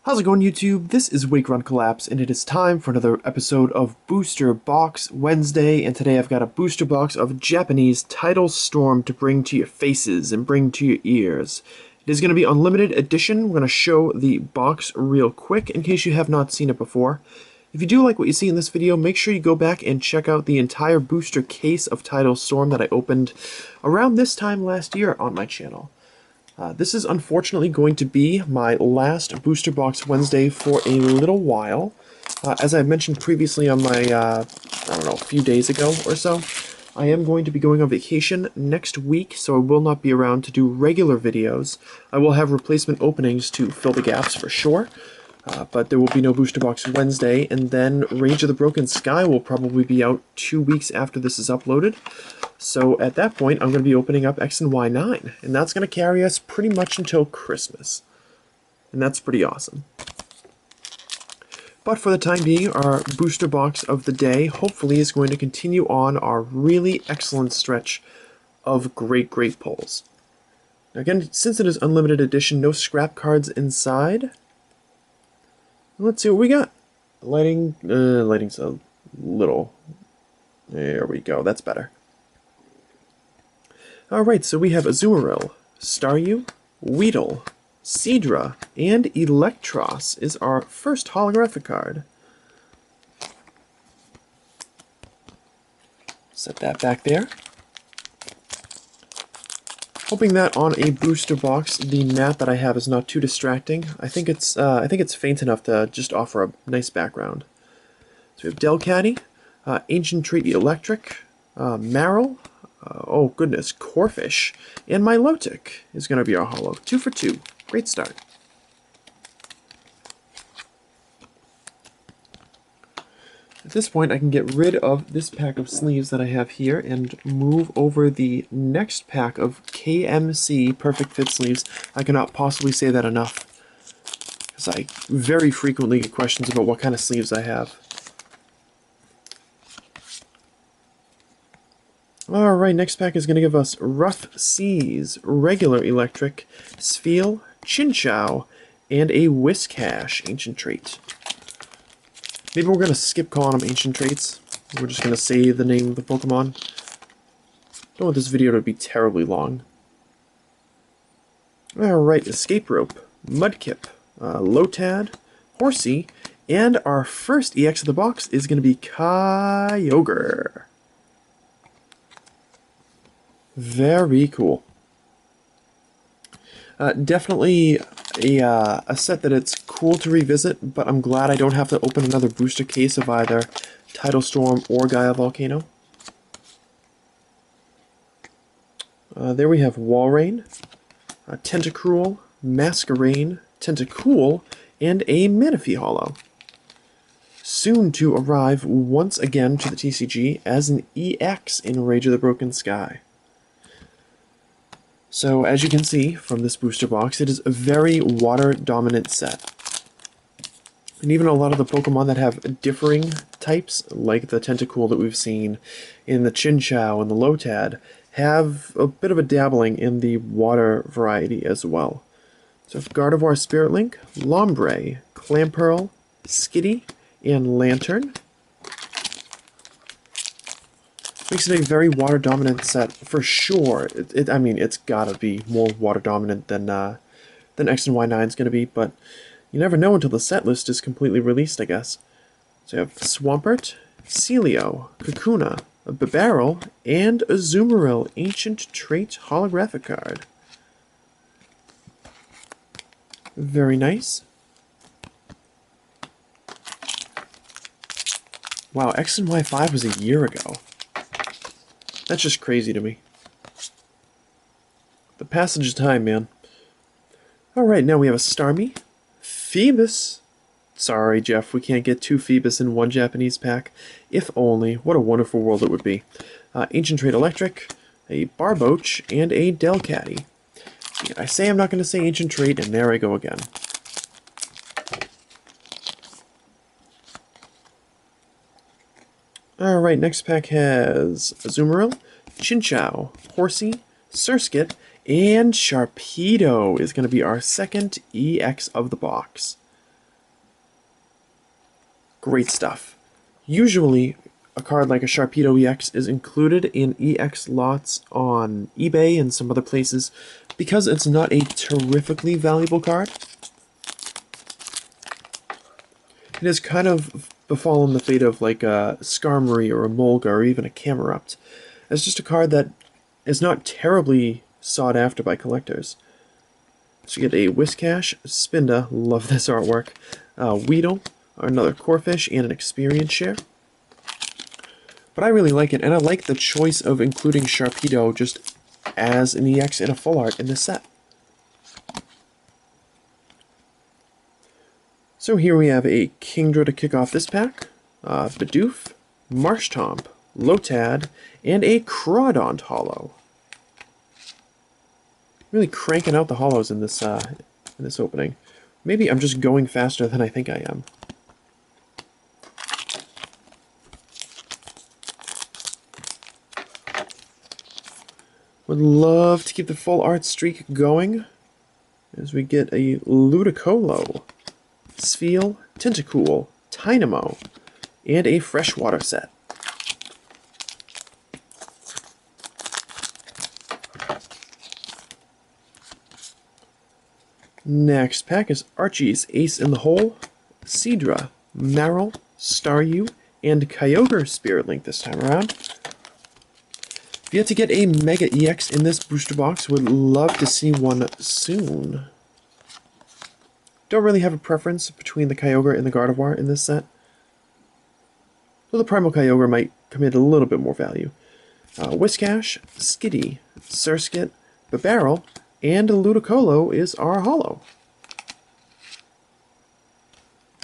How's it going, YouTube? This is Wake Run Collapse, and it is time for another episode of Booster Box Wednesday, and today I've got a booster box of Japanese Tidal Storm to bring to your faces and bring to your ears. It is going to be unlimited edition. We're going to show the box real quick in case you have not seen it before. If you do like what you see in this video, make sure you go back and check out the entire booster case of Tidal Storm that I opened around this time last year on my channel. This is unfortunately going to be my last Booster Box Wednesday for a little while. As I mentioned previously on my, I don't know, a few days ago or so, I am going to be going on vacation next week, so I will not be around to do regular videos. I will have replacement openings to fill the gaps for sure, but there will be no Booster Box Wednesday, and then Rage of the Broken Sky will probably be out 2 weeks after this is uploaded. So at that point, I'm going to be opening up X and Y9, and that's going to carry us pretty much until Christmas. And that's pretty awesome. But for the time being, our booster box of the day hopefully is going to continue on our really excellent stretch of great pulls. Now again, since it is unlimited edition, no scrap cards inside. Let's see what we got. Lighting's a little... There we go, that's better. Alright, so we have Azumarill, Staryu, Weedle, Seadra, and Electros is our first holographic card. Set that back there. Hoping that on a booster box, the mat that I have is not too distracting. I think it's faint enough to just offer a nice background. So we have Delcatty, Ancient Trait Electric, Marill, oh goodness, Corphish, and Milotic is going to be our holo. 2 for 2. Great start. At this point, I can get rid of this pack of sleeves that I have here and move over the next pack of KMC Perfect Fit sleeves. I cannot possibly say that enough, because I very frequently get questions about what kind of sleeves I have. Alright, next pack is going to give us Rough Seas, Regular Electric, Spheal, Chinchou, and a Whiscash Ancient Trait. Maybe we're going to skip calling them Ancient Traits. We're just going to say the name of the Pokemon. Don't want this video to be terribly long. Alright, Escape Rope, Mudkip, Lotad, Horsey, and our first EX of the box is going to be Kyogre. Very cool. Definitely a set that it's cool to revisit, but I'm glad I don't have to open another booster case of either Tidal Storm or Gaia Volcano. There we have Walrein, Tentacruel, Masquerain, Tentacool, and a Manaphy holo. Soon to arrive once again to the TCG as an EX in Rage of the Broken Sky. So, as you can see from this booster box, it is a very water-dominant set. And even a lot of the Pokemon that have differing types, like the Tentacool that we've seen in the Chinchou and the Lotad, have a bit of a dabbling in the water variety as well. So, Gardevoir Spirit Link, Lombre, Clamperl, Skitty, and Lantern. Makes it a very water-dominant set for sure. I mean, it's gotta be more water-dominant than X and Y9 is gonna be, but you never know until the set list is completely released, I guess. So you have Swampert, Celio, Kakuna, a Bibarel, and a Azumarill Ancient Trait holographic card. Very nice. Wow, X and Y5 was a year ago. That's just crazy to me. The passage of time, man. Alright, now we have a Starmie, Phoebus. Sorry, Jeff, we can't get 2 Phoebus in one Japanese pack. If only. What a wonderful world it would be. Ancient Trait Electric, a Barboach, and a Delcatty. I say I'm not going to say Ancient Trait, and there I go again. Alright, next pack has Azumarill, Chinchou, Horsey, Surskit, and Sharpedo is going to be our second EX of the box. Great stuff. Usually, a card like a Sharpedo EX is included in EX lots on eBay and some other places because it's not a terrifically valuable card. It has kind of befallen the fate of like a Skarmory or a Molga or even a Camerupt. It's just a card that is not terribly sought after by collectors. So you get a Whiscash, Spinda, love this artwork, Weedle, another Corphish, and an Experience Share. But I really like it, and I like the choice of including Sharpedo just as an EX in a full art in this set. So here we have a Kingdra to kick off this pack, Bidoof, Marshtomp, Lotad, and a Crawdaunt holo. Really cranking out the holos in this opening. Maybe I'm just going faster than I think I am. Would love to keep the full art streak going as we get a Ludicolo, Spheal, Tentacool, Tynamo, and a freshwater set. Next pack is Archie's Ace in the Hole, Seadra, Marill, Staryu, and Kyogre Spirit Link this time around. If you have to get a Mega EX in this booster box, would love to see one soon. Don't really have a preference between the Kyogre and the Gardevoir in this set. So the Primal Kyogre might command a little bit more value. Whiscash, Skitty, Surskit, Bibarel, and Ludicolo is our holo.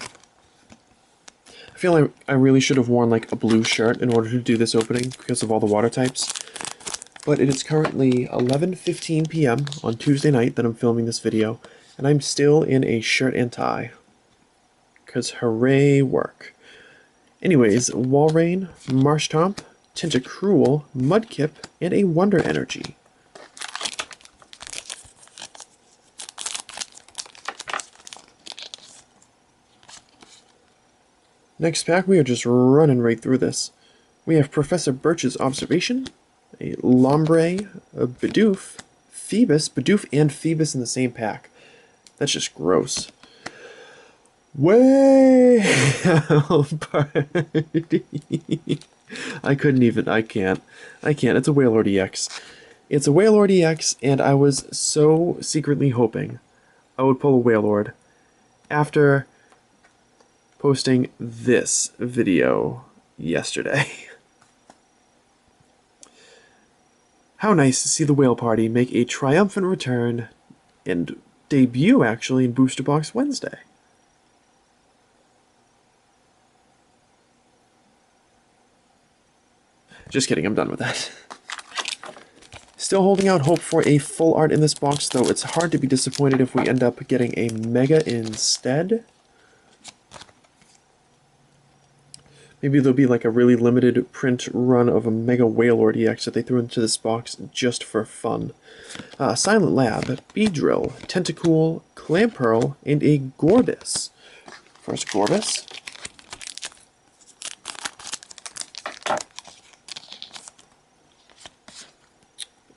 I feel like I really should have worn like a blue shirt in order to do this opening because of all the water types. But it is currently 11:15 p.m. on Tuesday night that I'm filming this video, and I'm still in a shirt and tie. Because hooray work. Anyways, Walrein, Marshtomp, Tentacruel, Mudkip, and a Wonder Energy. Next pack, we are just running right through this. We have Professor Birch's Observation, a Lombre, a Bidoof, Phoebus, Bidoof and Phoebus in the same pack. That's just gross. Way party. I couldn't even, I can't. It's a Wailord EX. It's a Wailord EX, and I was so secretly hoping I would pull a Wailord after posting this video yesterday. How nice to see the Whale Party make a triumphant return and debut, actually, in Booster Box Wednesday. Just kidding, I'm done with that. Still holding out hope for a full art in this box, though it's hard to be disappointed if we end up getting a Mega instead. Maybe there'll be like a really limited print run of a Mega Wailord EX that they threw into this box just for fun. Silent Lab, Beedrill, Tentacool, Clamperl, and a Gorbis. First Gorbis.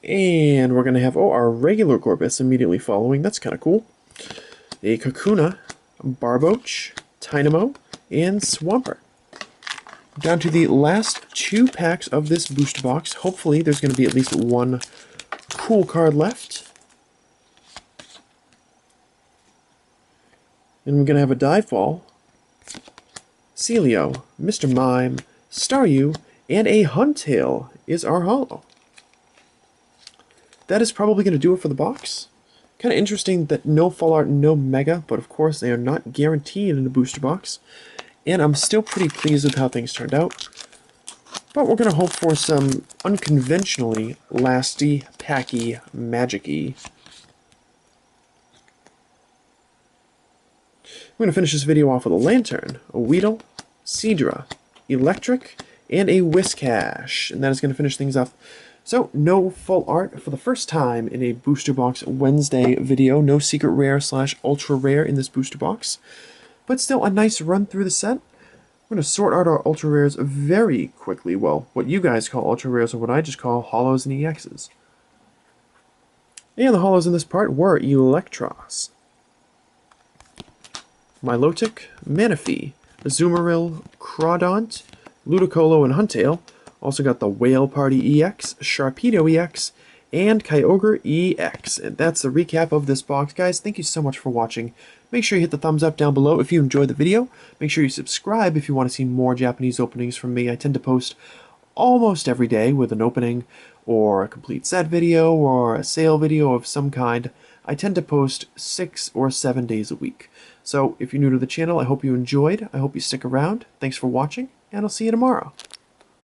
And we're going to have, our regular Gorbis immediately following. That's kind of cool. A Kakuna, Barboach, Tynamo, and Swampert. Down to the last two packs of this booster box. Hopefully there's going to be at least one cool card left. And we're going to have a Dive Ball, Celio, Mr. Mime, Staryu, and a Huntail is our holo. That is probably going to do it for the box. Kind of interesting that no full art, no Mega, but of course they are not guaranteed in the booster box. And I'm still pretty pleased with how things turned out. But we're going to hope for some unconventionally lasty, packy, magic-y. I'm going to finish this video off with a Lantern, a Weedle, Seadra, Electric, and a Whiscash. And that is going to finish things up. So, no full art for the first time in a Booster Box Wednesday video. No secret rare / ultra rare in this booster box. But still a nice run through the set. I'm going to sort out our ultra rares very quickly. Well, what you guys call ultra rares are what I just call holos and EXs. And the holos in this part were Electros, Milotic, Manaphy, Azumarill, Crawdaunt, Ludicolo, and Huntail. Also got the Whale Party EX, Sharpedo EX, and Kyogre EX. And that's the recap of this box, guys. Thank you so much for watching. Make sure you hit the thumbs up down below if you enjoyed the video. Make sure you subscribe if you want to see more Japanese openings from me. I tend to post almost every day with an opening or a complete set video or a sale video of some kind. I tend to post 6 or 7 days a week. So if you're new to the channel, I hope you enjoyed. I hope you stick around. Thanks for watching, and I'll see you tomorrow.